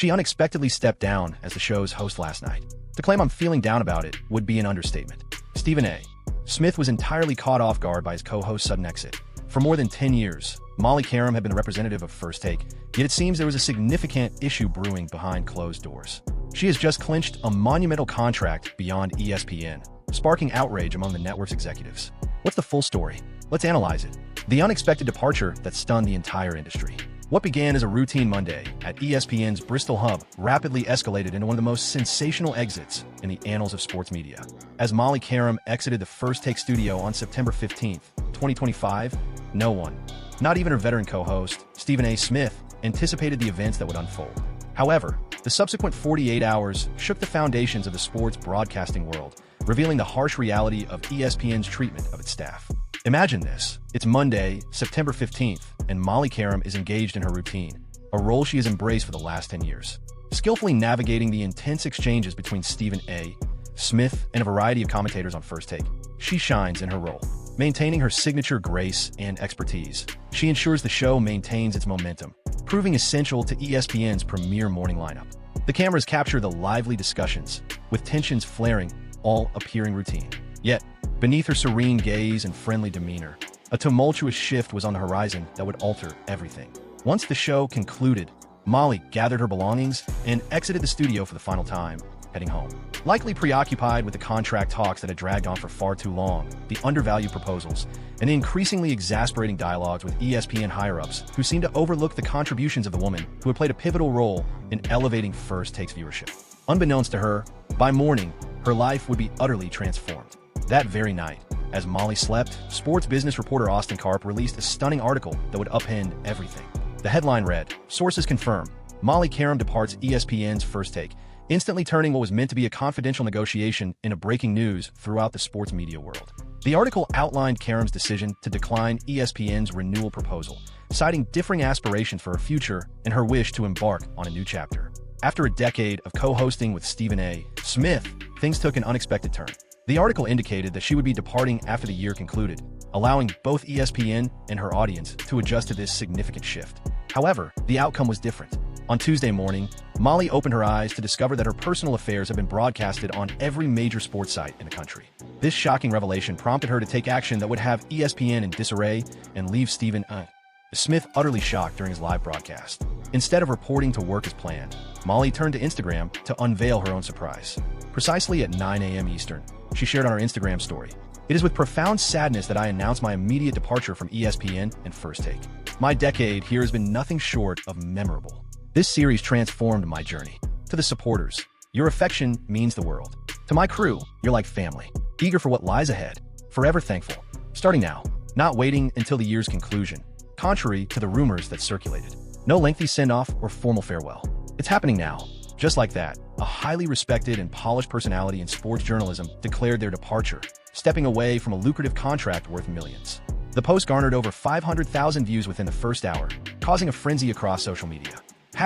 She unexpectedly stepped down as the show's host last night. To claim I'm feeling down about it would be an understatement. Stephen A. Smith was entirely caught off guard by his co-host's sudden exit. For more than 10 years, Molly Qerim had been the representative of First Take, yet it seems there was a significant issue brewing behind closed doors. She has just clinched a monumental contract beyond ESPN, sparking outrage among the network's executives. What's the full story? Let's analyze it. The unexpected departure that stunned the entire industry. What began as a routine Monday at ESPN's Bristol hub rapidly escalated into one of the most sensational exits in the annals of sports media. As Molly Qerim exited the First Take studio on September 15, 2025, no one, not even her veteran co-host, Stephen A. Smith, anticipated the events that would unfold. However, the subsequent 48 hours shook the foundations of the sports broadcasting world, revealing the harsh reality of ESPN's treatment of its staff. Imagine this. It's Monday, September 15th, and Molly Qerim is engaged in her routine, a role she has embraced for the last 10 years. Skillfully navigating the intense exchanges between Stephen A. Smith and a variety of commentators on First Take, she shines in her role. Maintaining her signature grace and expertise, she ensures the show maintains its momentum, proving essential to ESPN's premier morning lineup. The cameras capture the lively discussions, with tensions flaring, all appearing routine. Yet, beneath her serene gaze and friendly demeanor, a tumultuous shift was on the horizon that would alter everything. Once the show concluded, Molly gathered her belongings and exited the studio for the final time, heading home. Likely preoccupied with the contract talks that had dragged on for far too long, the undervalued proposals, and the increasingly exasperating dialogues with ESPN higher-ups who seemed to overlook the contributions of the woman who had played a pivotal role in elevating First Take's viewership. Unbeknownst to her, by morning, her life would be utterly transformed. That very night, as Molly slept, sports business reporter Austin Karp released a stunning article that would upend everything. The headline read, "Sources confirm, Molly Qerim departs ESPN's First Take," instantly turning what was meant to be a confidential negotiation into breaking news throughout the sports media world. The article outlined Qerim's decision to decline ESPN's renewal proposal, citing differing aspirations for her future and her wish to embark on a new chapter. After a decade of co-hosting with Stephen A. Smith, things took an unexpected turn. The article indicated that she would be departing after the year concluded, allowing both ESPN and her audience to adjust to this significant shift. However, the outcome was different. On Tuesday morning, Molly opened her eyes to discover that her personal affairs have been broadcasted on every major sports site in the country. This shocking revelation prompted her to take action that would have ESPN in disarray and leave Stephen A. Smith utterly shocked during his live broadcast. Instead of reporting to work as planned, Molly turned to Instagram to unveil her own surprise. Precisely at 9 a.m. Eastern, she shared on her Instagram story, "It is with profound sadness that I announce my immediate departure from ESPN and First Take. My decade here has been nothing short of memorable. This series transformed my journey. To the supporters, your affection means the world. To my crew, you're like family, eager for what lies ahead, forever thankful. Starting now, not waiting until the year's conclusion, contrary to the rumors that circulated. No lengthy send-off or formal farewell. It's happening now." Just like that, a highly respected and polished personality in sports journalism declared their departure, stepping away from a lucrative contract worth millions. The post garnered over 500,000 views within the first hour, causing a frenzy across social media.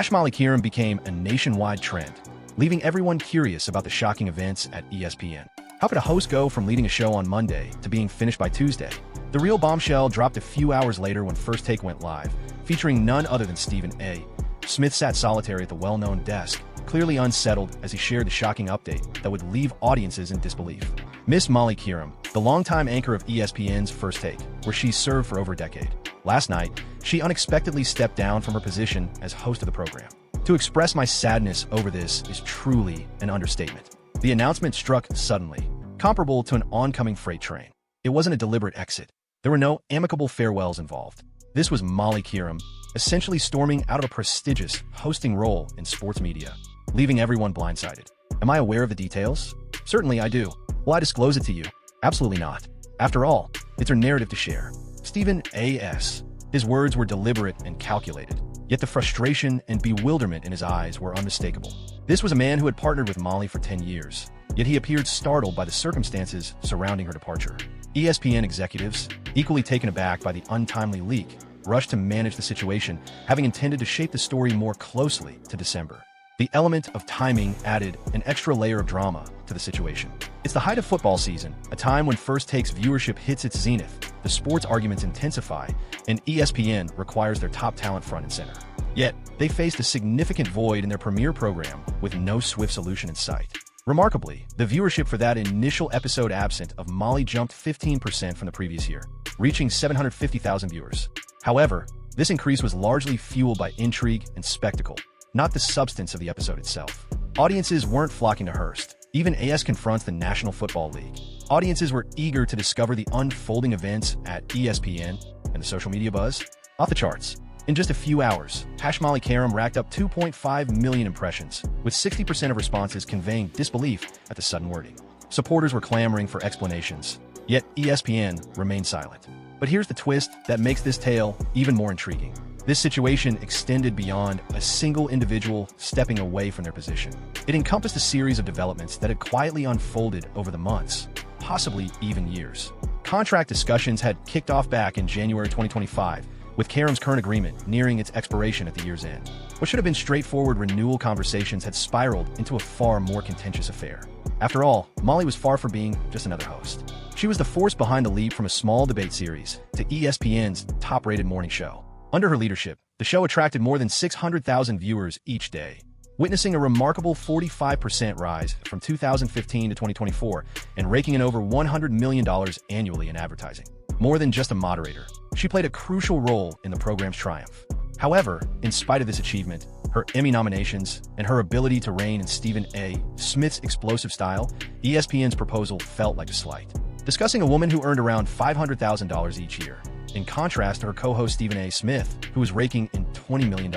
Molly Qerim became a nationwide trend, leaving everyone curious about the shocking events at ESPN. How could a host go from leading a show on Monday to being finished by Tuesday? The real bombshell dropped a few hours later when First Take went live, featuring none other than Stephen A. Smith sat solitary at the well-known desk, clearly unsettled as he shared the shocking update that would leave audiences in disbelief. Miss Molly Qerim, the longtime anchor of ESPN's First Take, where she served for over a decade. Last night, she unexpectedly stepped down from her position as host of the program. To express my sadness over this is truly an understatement. The announcement struck suddenly, comparable to an oncoming freight train. It wasn't a deliberate exit. There were no amicable farewells involved. This was Molly Qerim, essentially storming out of a prestigious hosting role in sports media, leaving everyone blindsided. Am I aware of the details? Certainly I do. Will I disclose it to you? Absolutely not. After all, it's her narrative to share. Stephen A.S. His words were deliberate and calculated, yet the frustration and bewilderment in his eyes were unmistakable. This was a man who had partnered with Molly for 10 years, yet he appeared startled by the circumstances surrounding her departure. ESPN executives, equally taken aback by the untimely leak, rushed to manage the situation, having intended to shape the story more closely to December. The element of timing added an extra layer of drama to the situation. It's the height of football season, a time when First Take's viewership hits its zenith, the sports arguments intensify, and ESPN requires their top talent front and center. Yet, they faced a significant void in their premiere program with no swift solution in sight. Remarkably, the viewership for that initial episode absent of Molly jumped 15% from the previous year, reaching 750,000 viewers. However, this increase was largely fueled by intrigue and spectacle, not the substance of the episode itself. Audiences weren't flocking to Hearst. Even AS confronts the National Football League. Audiences were eager to discover the unfolding events at ESPN, and the social media buzz? Off the charts. In just a few hours, Molly Qerim racked up 2.5 million impressions, with 60% of responses conveying disbelief at the sudden wording. Supporters were clamoring for explanations, yet ESPN remained silent. But here's the twist that makes this tale even more intriguing. This situation extended beyond a single individual stepping away from their position. It encompassed a series of developments that had quietly unfolded over the months, possibly even years. Contract discussions had kicked off back in January 2025, with Qerim's current agreement nearing its expiration at the year's end. What should have been straightforward renewal conversations had spiraled into a far more contentious affair. After all, Molly was far from being just another host. She was the force behind the leap from a small debate series to ESPN's top-rated morning show. Under her leadership, the show attracted more than 600,000 viewers each day, witnessing a remarkable 45% rise from 2015 to 2024 and raking in over $100 million annually in advertising. More than just a moderator, she played a crucial role in the program's triumph. However, in spite of this achievement, her Emmy nominations, and her ability to rein in Stephen A. Smith's explosive style, ESPN's proposal felt like a slight. Discussing a woman who earned around $500,000 each year, in contrast to her co-host Stephen A. Smith, who was raking in $20 million.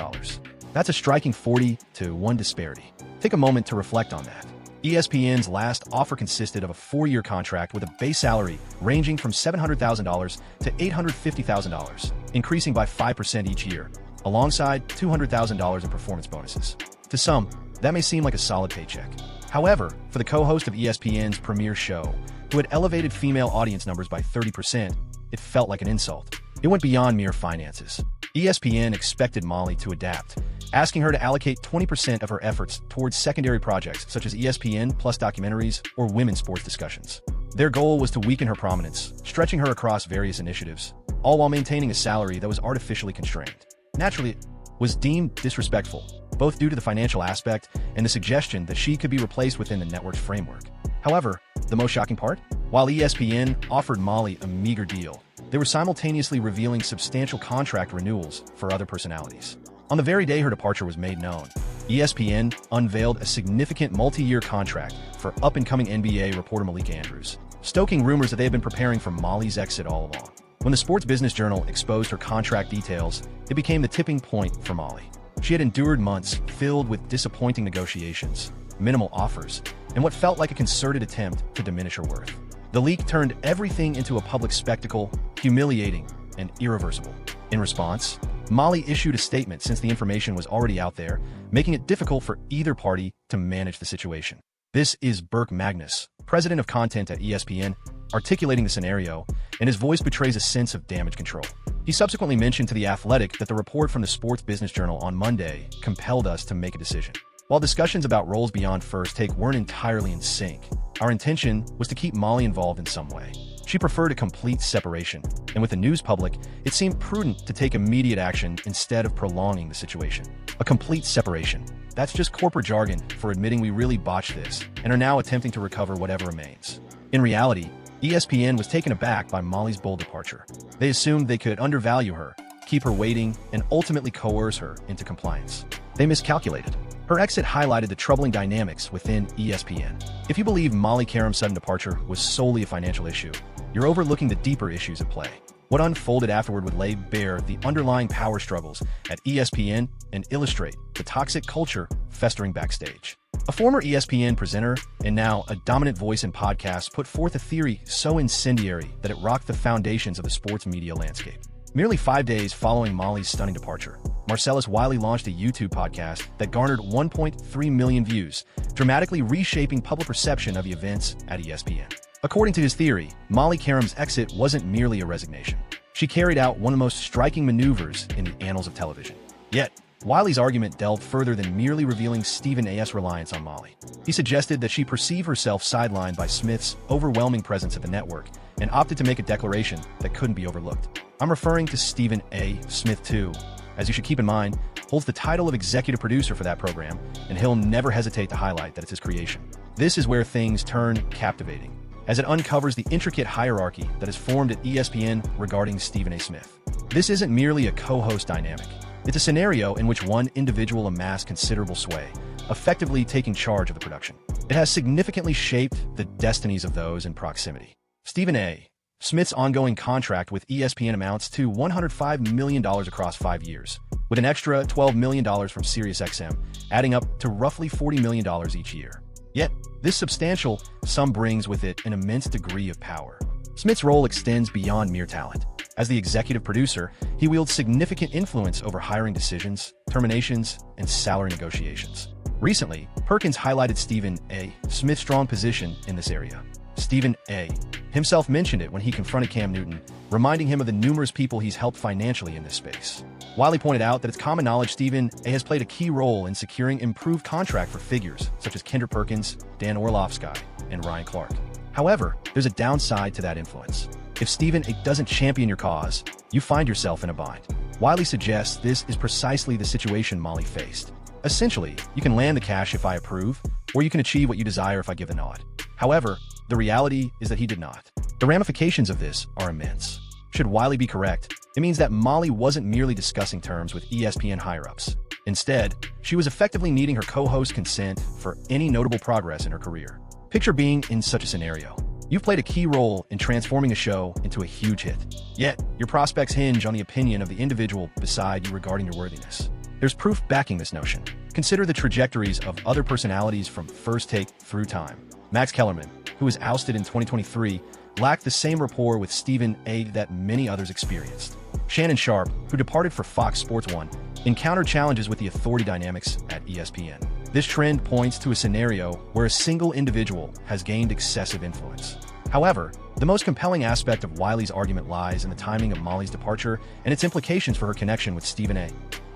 That's a striking 40-to-1 disparity. Take a moment to reflect on that. ESPN's last offer consisted of a 4-year contract with a base salary ranging from $700,000 to $850,000, increasing by 5% each year, alongside $200,000 in performance bonuses. To some, that may seem like a solid paycheck. However, for the co-host of ESPN's premier show, who had elevated female audience numbers by 30%, it felt like an insult. It went beyond mere finances. ESPN expected Molly to adapt, asking her to allocate 20% of her efforts towards secondary projects such as ESPN Plus documentaries or women's sports discussions. Their goal was to weaken her prominence, stretching her across various initiatives, all while maintaining a salary that was artificially constrained. Naturally, it was deemed disrespectful, both due to the financial aspect and the suggestion that she could be replaced within the network's framework. However, the most shocking part? While ESPN offered Molly a meager deal, they were simultaneously revealing substantial contract renewals for other personalities. On the very day her departure was made known, ESPN unveiled a significant multi-year contract for up-and-coming NBA reporter Malika Andrews, stoking rumors that they had been preparing for Molly's exit all along. When the Sports Business Journal exposed her contract details, it became the tipping point for Molly. She had endured months filled with disappointing negotiations, minimal offers, and what felt like a concerted attempt to diminish her worth. The leak turned everything into a public spectacle, humiliating and irreversible. In response, Molly issued a statement since the information was already out there, making it difficult for either party to manage the situation. This is Burke Magnus, president of content at ESPN, articulating the scenario, and his voice betrays a sense of damage control. He subsequently mentioned to The Athletic that the report from the Sports Business Journal on Monday compelled us to make a decision. While discussions about roles beyond First Take weren't entirely in sync, our intention was to keep Molly involved in some way. She preferred a complete separation, and with the news public, it seemed prudent to take immediate action instead of prolonging the situation. A complete separation. That's just corporate jargon for admitting we really botched this and are now attempting to recover whatever remains. In reality, ESPN was taken aback by Molly's bold departure. They assumed they could undervalue her, keep her waiting, and ultimately coerce her into compliance. They miscalculated. Her exit highlighted the troubling dynamics within ESPN. If you believe Molly Qerim's sudden departure was solely a financial issue, you're overlooking the deeper issues at play. What unfolded afterward would lay bare the underlying power struggles at ESPN and illustrate the toxic culture festering backstage. A former ESPN presenter and now a dominant voice in podcasts put forth a theory so incendiary that it rocked the foundations of the sports media landscape. Merely 5 days following Molly's stunning departure, Marcellus Wiley launched a YouTube podcast that garnered 1.3 million views, dramatically reshaping public perception of the events at ESPN. According to his theory, Molly Qerim's exit wasn't merely a resignation. She carried out one of the most striking maneuvers in the annals of television. Yet, Wiley's argument delved further than merely revealing Stephen A.'s reliance on Molly. He suggested that she perceived herself sidelined by Smith's overwhelming presence at the network and opted to make a declaration that couldn't be overlooked. I'm referring to Stephen A. Smith II, as you should keep in mind, holds the title of executive producer for that program, and he'll never hesitate to highlight that it's his creation. This is where things turn captivating, as it uncovers the intricate hierarchy that is formed at ESPN regarding Stephen A. Smith. This isn't merely a co-host dynamic. It's a scenario in which one individual amassed considerable sway, effectively taking charge of the production. It has significantly shaped the destinies of those in proximity. Stephen A. Smith's ongoing contract with ESPN amounts to $105 million across 5 years, with an extra $12 million from SiriusXM, adding up to roughly $40 million each year. Yet, this substantial sum brings with it an immense degree of power. Smith's role extends beyond mere talent. As the executive producer, he wields significant influence over hiring decisions, terminations, and salary negotiations. Recently, Perkins highlighted Stephen A. Smith's strong position in this area. Stephen A. himself mentioned it when he confronted Cam Newton, reminding him of the numerous people he's helped financially in this space. Wiley pointed out that it's common knowledge Stephen A. has played a key role in securing improved contract for figures such as Kendrick Perkins, Dan Orlovsky, and Ryan Clark. However, there's a downside to that influence. If Stephen A. doesn't champion your cause, you find yourself in a bind. Wiley suggests this is precisely the situation Molly faced. Essentially, you can land the cash if I approve, or you can achieve what you desire if I give the nod. However, the reality is that he did not. The ramifications of this are immense. Should Wiley be correct, it means that Molly wasn't merely discussing terms with ESPN higher-ups. Instead, she was effectively needing her co-host's consent for any notable progress in her career. Picture being in such a scenario. You've played a key role in transforming a show into a huge hit. Yet, your prospects hinge on the opinion of the individual beside you regarding your worthiness. There's proof backing this notion. Consider the trajectories of other personalities from First Take through time. Max Kellerman, who was ousted in 2023, lacked the same rapport with Stephen A. that many others experienced. Shannon Sharpe, who departed for Fox Sports 1, encountered challenges with the authority dynamics at ESPN. This trend points to a scenario where a single individual has gained excessive influence. However, the most compelling aspect of Wiley's argument lies in the timing of Molly's departure and its implications for her connection with Stephen A.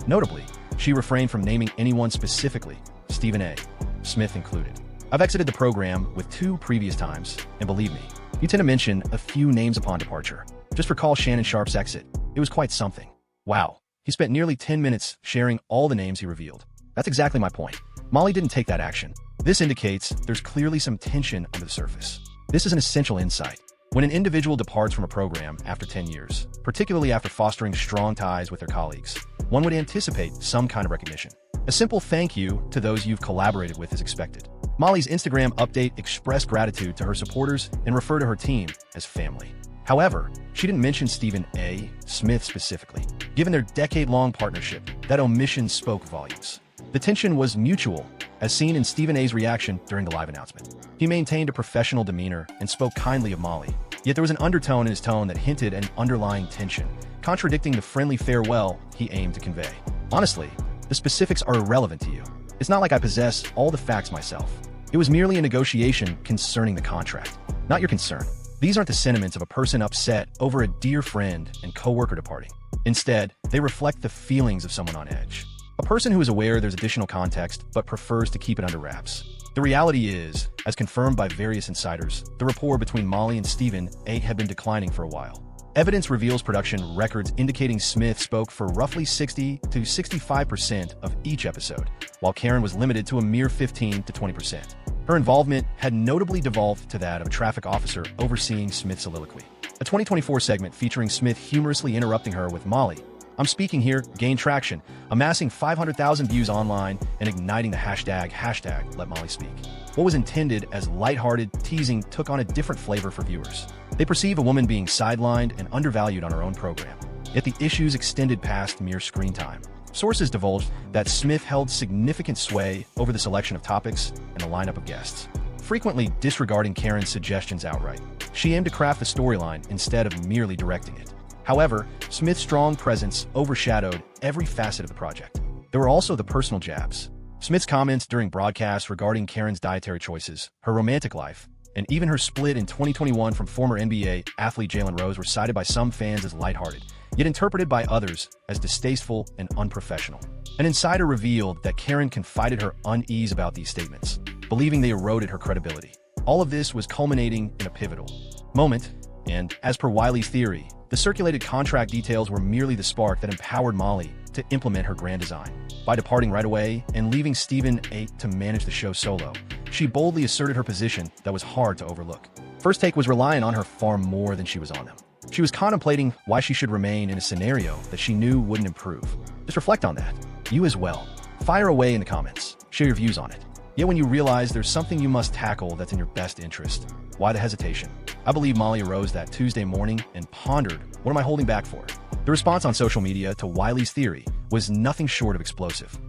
Notably, she refrained from naming anyone specifically, Stephen A. Smith included. I've exited the program with 2 previous times, and believe me, you tend to mention a few names upon departure. Just recall Shannon Sharpe's exit. It was quite something. Wow, he spent nearly 10 minutes sharing all the names he revealed. That's exactly my point. Molly didn't take that action. This indicates there's clearly some tension under the surface. This is an essential insight. When an individual departs from a program after 10 years, particularly after fostering strong ties with their colleagues, one would anticipate some kind of recognition. A simple thank you to those you've collaborated with is expected. Molly's Instagram update expressed gratitude to her supporters and referred to her team as family. However, she didn't mention Stephen A. Smith specifically. Given their decade-long partnership, that omission spoke volumes. The tension was mutual, as seen in Stephen A.'s reaction during the live announcement. He maintained a professional demeanor and spoke kindly of Molly, yet there was an undertone in his tone that hinted at an underlying tension, contradicting the friendly farewell he aimed to convey. Honestly, the specifics are irrelevant to you. It's not like I possess all the facts myself. It was merely a negotiation concerning the contract, not your concern. These aren't the sentiments of a person upset over a dear friend and coworker departing. Instead, they reflect the feelings of someone on edge. A person who is aware there's additional context but prefers to keep it under wraps. The reality is, as confirmed by various insiders, the rapport between Molly and Stephen A. had been declining for a while. Evidence reveals production records indicating Smith spoke for roughly 60 to 65% of each episode, while Qerim was limited to a mere 15 to 20%. Her involvement had notably devolved to that of a traffic officer overseeing Smith's soliloquy. A 2024 segment featuring Smith humorously interrupting her with Molly, "I'm speaking here," gained traction, amassing 500,000 views online and igniting the hashtag #LetMollySpeak. What was intended as lighthearted teasing took on a different flavor for viewers. They perceive a woman being sidelined and undervalued on her own program. Yet the issues extended past mere screen time. Sources divulged that Smith held significant sway over the selection of topics and the lineup of guests, frequently disregarding Karen's suggestions outright. She aimed to craft the storyline instead of merely directing it. However, Smith's strong presence overshadowed every facet of the project. There were also the personal jabs. Smith's comments during broadcasts regarding Karen's dietary choices, her romantic life, and even her split in 2021 from former NBA athlete Jalen Rose were cited by some fans as lighthearted, yet interpreted by others as distasteful and unprofessional. An insider revealed that Qerim confided her unease about these statements, believing they eroded her credibility. All of this was culminating in a pivotal moment, and as per Wiley's theory, the circulated contract details were merely the spark that empowered Molly to implement her grand design. By departing right away and leaving Stephen A. to manage the show solo, she boldly asserted her position that was hard to overlook. First Take was relying on her far more than she was on them. She was contemplating why she should remain in a scenario that she knew wouldn't improve. Just reflect on that. You as well. Fire away in the comments. Share your views on it. Yet when you realize there's something you must tackle that's in your best interest, why the hesitation? I believe Molly arose that Tuesday morning and pondered, what am I holding back for? The response on social media to Wiley's theory was nothing short of explosive.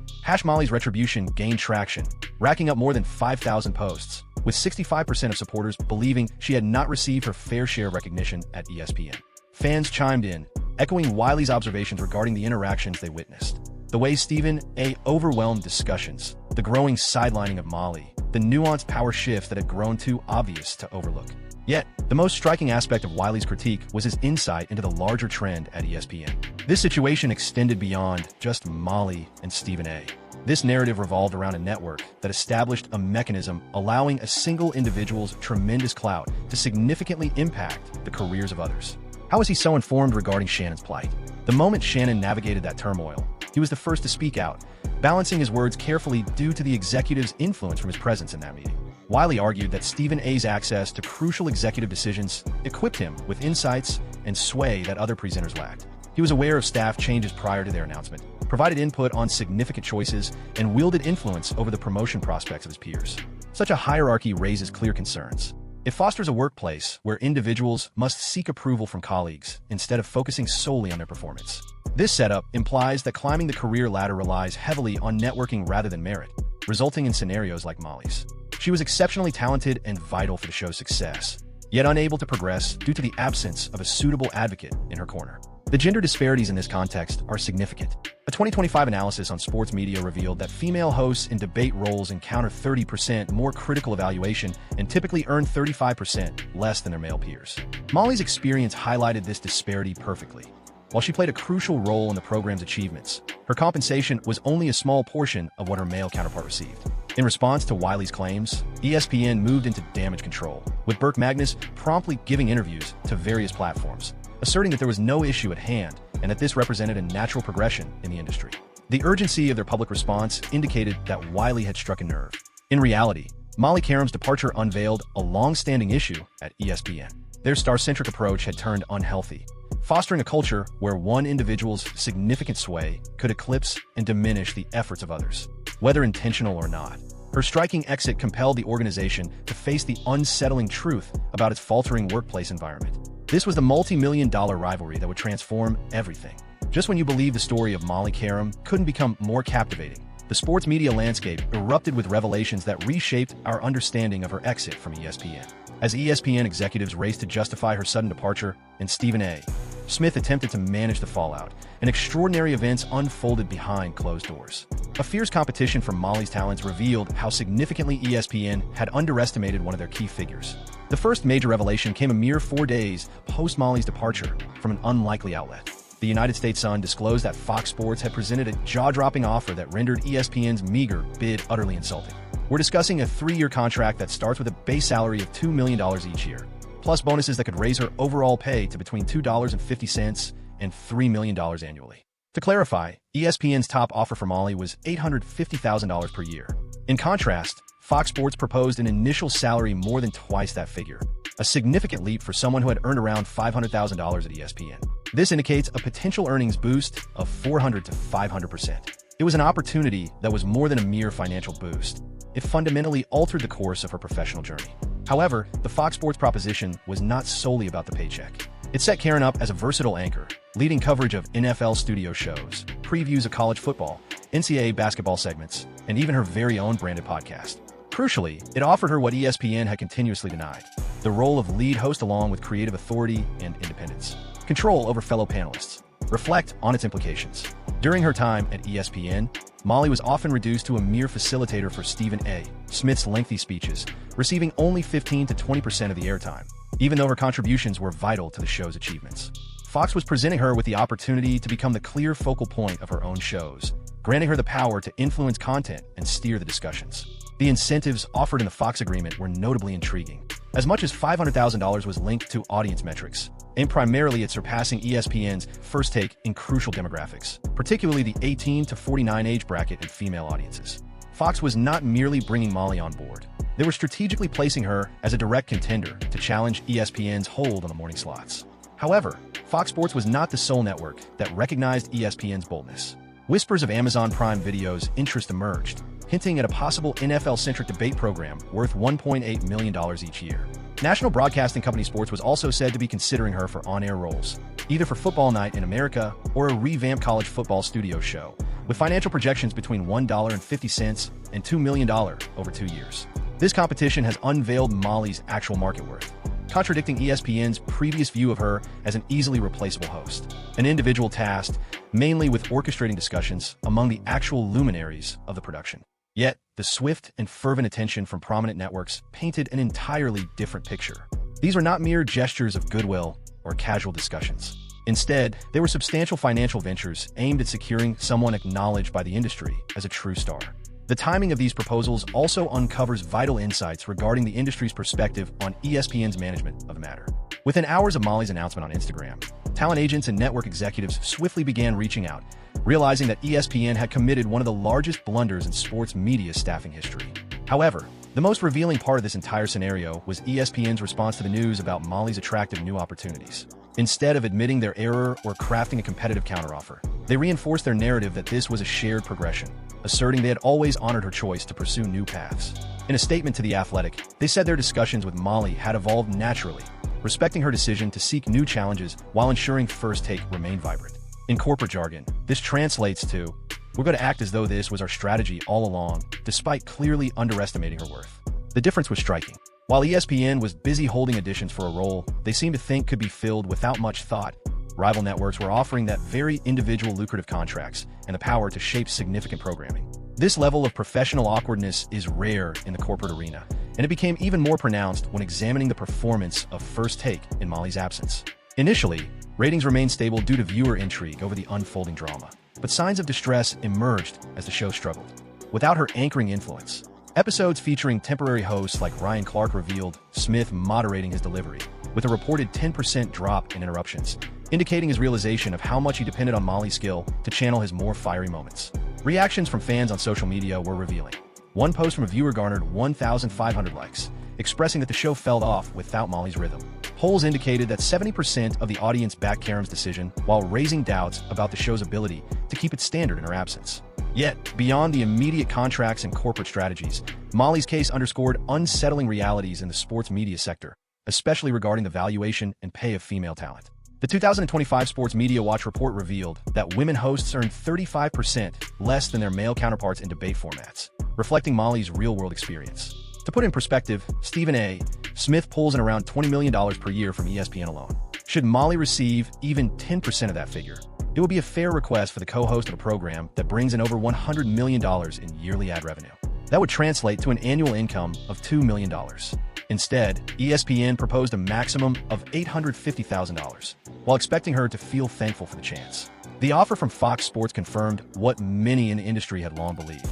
Molly's retribution gained traction, racking up more than 5,000 posts, with 65% of supporters believing she had not received her fair share of recognition at ESPN. Fans chimed in, echoing Wiley's observations regarding the interactions they witnessed. The way Stephen A. overwhelmed discussions, the growing sidelining of Molly, the nuanced power shift that had grown too obvious to overlook. Yet, the most striking aspect of Wiley's critique was his insight into the larger trend at ESPN. This situation extended beyond just Molly and Stephen A. This narrative revolved around a network that established a mechanism allowing a single individual's tremendous clout to significantly impact the careers of others. How was he so informed regarding Shannon's plight? The moment Shannon navigated that turmoil, he was the first to speak out, balancing his words carefully due to the executive's influence from his presence in that meeting. Wiley argued that Stephen A.'s access to crucial executive decisions equipped him with insights and sway that other presenters lacked. He was aware of staff changes prior to their announcement, provided input on significant choices, and wielded influence over the promotion prospects of his peers. Such a hierarchy raises clear concerns. It fosters a workplace where individuals must seek approval from colleagues instead of focusing solely on their performance. This setup implies that climbing the career ladder relies heavily on networking rather than merit, resulting in scenarios like Molly's. She was exceptionally talented and vital for the show's success, yet unable to progress due to the absence of a suitable advocate in her corner. The gender disparities in this context are significant. A 2025 analysis on sports media revealed that female hosts in debate roles encounter 30% more critical evaluation and typically earn 35% less than their male peers. Molly's experience highlighted this disparity perfectly. While she played a crucial role in the program's achievements, her compensation was only a small portion of what her male counterpart received. In response to Wiley's claims, ESPN moved into damage control, with Burke Magnus promptly giving interviews to various platforms, asserting that there was no issue at hand and that this represented a natural progression in the industry. The urgency of their public response indicated that Wiley had struck a nerve. In reality, Molly Qerim's departure unveiled a long-standing issue at ESPN. Their star-centric approach had turned unhealthy, fostering a culture where one individual's significant sway could eclipse and diminish the efforts of others, whether intentional or not. Her striking exit compelled the organization to face the unsettling truth about its faltering workplace environment. This was the multi-million-dollar rivalry that would transform everything. Just when you believed the story of Molly Qerim couldn't become more captivating, the sports media landscape erupted with revelations that reshaped our understanding of her exit from ESPN. As ESPN executives raced to justify her sudden departure, and Stephen A. Smith attempted to manage the fallout, and extraordinary events unfolded behind closed doors. A fierce competition for Molly's talents revealed how significantly ESPN had underestimated one of their key figures. The first major revelation came a mere 4 days post Molly's departure from an unlikely outlet. The United States Sun disclosed that Fox Sports had presented a jaw-dropping offer that rendered ESPN's meager bid utterly insulting. We're discussing a 3-year contract that starts with a base salary of $2 million each year, plus bonuses that could raise her overall pay to between $2.50 and $3 million annually. To clarify, ESPN's top offer for Molly was $850,000 per year. In contrast, Fox Sports proposed an initial salary more than twice that figure, a significant leap for someone who had earned around $500,000 at ESPN. This indicates a potential earnings boost of 400 to 500%. It was an opportunity that was more than a mere financial boost. It fundamentally altered the course of her professional journey. However, the Fox Sports proposition was not solely about the paycheck. It set Qerim up as a versatile anchor, leading coverage of NFL studio shows, previews of college football, NCAA basketball segments, and even her very own branded podcast. Crucially, it offered her what ESPN had continuously denied: the role of lead host along with creative authority and independence. Control over fellow panelists. Reflect on its implications. During her time at ESPN, Molly was often reduced to a mere facilitator for Stephen A. Smith's lengthy speeches, receiving only 15 to 20% of the airtime, even though her contributions were vital to the show's achievements. Fox was presenting her with the opportunity to become the clear focal point of her own shows, granting her the power to influence content and steer the discussions. The incentives offered in the Fox agreement were notably intriguing. As much as $500,000 was linked to audience metrics, aimed primarily at surpassing ESPN's First Take in crucial demographics, particularly the 18 to 49 age bracket and female audiences. Fox was not merely bringing Molly on board. They were strategically placing her as a direct contender to challenge ESPN's hold on the morning slots. However, Fox Sports was not the sole network that recognized ESPN's boldness. Whispers of Amazon Prime Video's interest emerged, hinting at a possible NFL-centric debate program worth $1.8 million each year. National Broadcasting Company Sports was also said to be considering her for on-air roles, either for Football Night in America or a revamped college football studio show, with financial projections between $1.50 and $2 million over 2 years. This competition has unveiled Molly's actual market worth, contradicting ESPN's previous view of her as an easily replaceable host, an individual tasked mainly with orchestrating discussions among the actual luminaries of the production. Yet, the swift and fervent attention from prominent networks painted an entirely different picture. These were not mere gestures of goodwill or casual discussions. Instead, they were substantial financial ventures aimed at securing someone acknowledged by the industry as a true star. The timing of these proposals also uncovers vital insights regarding the industry's perspective on ESPN's management of the matter. Within hours of Molly's announcement on Instagram, talent agents and network executives swiftly began reaching out, realizing that ESPN had committed one of the largest blunders in sports media staffing history. However, the most revealing part of this entire scenario was ESPN's response to the news about Molly's attractive new opportunities. Instead of admitting their error or crafting a competitive counteroffer, they reinforced their narrative that this was a shared progression, asserting they had always honored her choice to pursue new paths. In a statement to The Athletic, they said their discussions with Molly had evolved naturally, respecting her decision to seek new challenges while ensuring First Take remained vibrant. In corporate jargon, this translates to, "We're going to act as though this was our strategy all along, despite clearly underestimating her worth." The difference was striking. While ESPN was busy holding auditions for a role they seemed to think could be filled without much thought, rival networks were offering that very individual lucrative contracts and the power to shape significant programming. This level of professional awkwardness is rare in the corporate arena, and it became even more pronounced when examining the performance of First Take in Molly's absence. Initially, ratings remained stable due to viewer intrigue over the unfolding drama, but signs of distress emerged as the show struggled. Without her anchoring influence, episodes featuring temporary hosts like Ryan Clark revealed Smith moderating his delivery, with a reported 10% drop in interruptions, indicating his realization of how much he depended on Molly's skill to channel his more fiery moments. Reactions from fans on social media were revealing. One post from a viewer garnered 1,500 likes, expressing that the show fell off without Molly's rhythm. Polls indicated that 70% of the audience backed Qerim's decision, while raising doubts about the show's ability to keep its standard in her absence. Yet, beyond the immediate contracts and corporate strategies, Molly's case underscored unsettling realities in the sports media sector, especially regarding the valuation and pay of female talent. The 2025 Sports Media Watch report revealed that women hosts earned 35% less than their male counterparts in debate formats, reflecting Molly's real-world experience. To put in perspective, Stephen A. Smith pulls in around $20 million per year from ESPN alone. Should Molly receive even 10% of that figure, it would be a fair request for the co-host of a program that brings in over $100 million in yearly ad revenue. That would translate to an annual income of $2 million. Instead, ESPN proposed a maximum of $850,000, while expecting her to feel thankful for the chance. The offer from Fox Sports confirmed what many in the industry had long believed,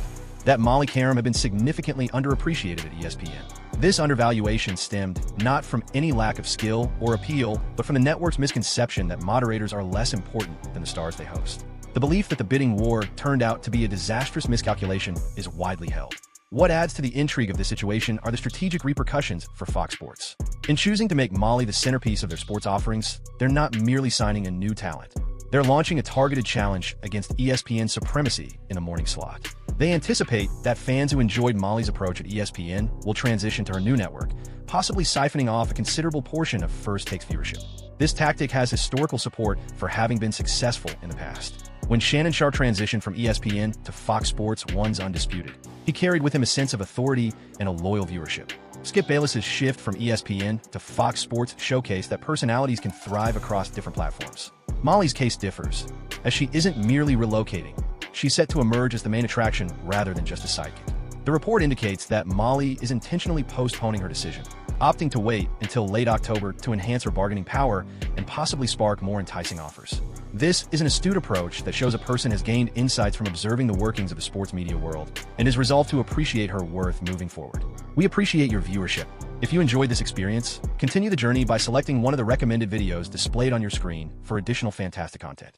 that Molly Qerim had been significantly underappreciated at ESPN. This undervaluation stemmed not from any lack of skill or appeal, but from the network's misconception that moderators are less important than the stars they host. The belief that the bidding war turned out to be a disastrous miscalculation is widely held. What adds to the intrigue of this situation are the strategic repercussions for Fox Sports. In choosing to make Molly the centerpiece of their sports offerings, they're not merely signing a new talent. They're launching a targeted challenge against ESPN's supremacy in the morning slot. They anticipate that fans who enjoyed Molly's approach at ESPN will transition to her new network, possibly siphoning off a considerable portion of First Take's viewership. This tactic has historical support for having been successful in the past. When Shannon Sharpe transitioned from ESPN to Fox Sports, one's undisputed. He carried with him a sense of authority and a loyal viewership. Skip Bayless's shift from ESPN to Fox Sports showcased that personalities can thrive across different platforms. Molly's case differs, as she isn't merely relocating. She's set to emerge as the main attraction rather than just a sidekick. The report indicates that Molly is intentionally postponing her decision, opting to wait until late October to enhance her bargaining power and possibly spark more enticing offers. This is an astute approach that shows a person has gained insights from observing the workings of the sports media world and is resolved to appreciate her worth moving forward. We appreciate your viewership. If you enjoyed this experience, continue the journey by selecting one of the recommended videos displayed on your screen for additional fantastic content.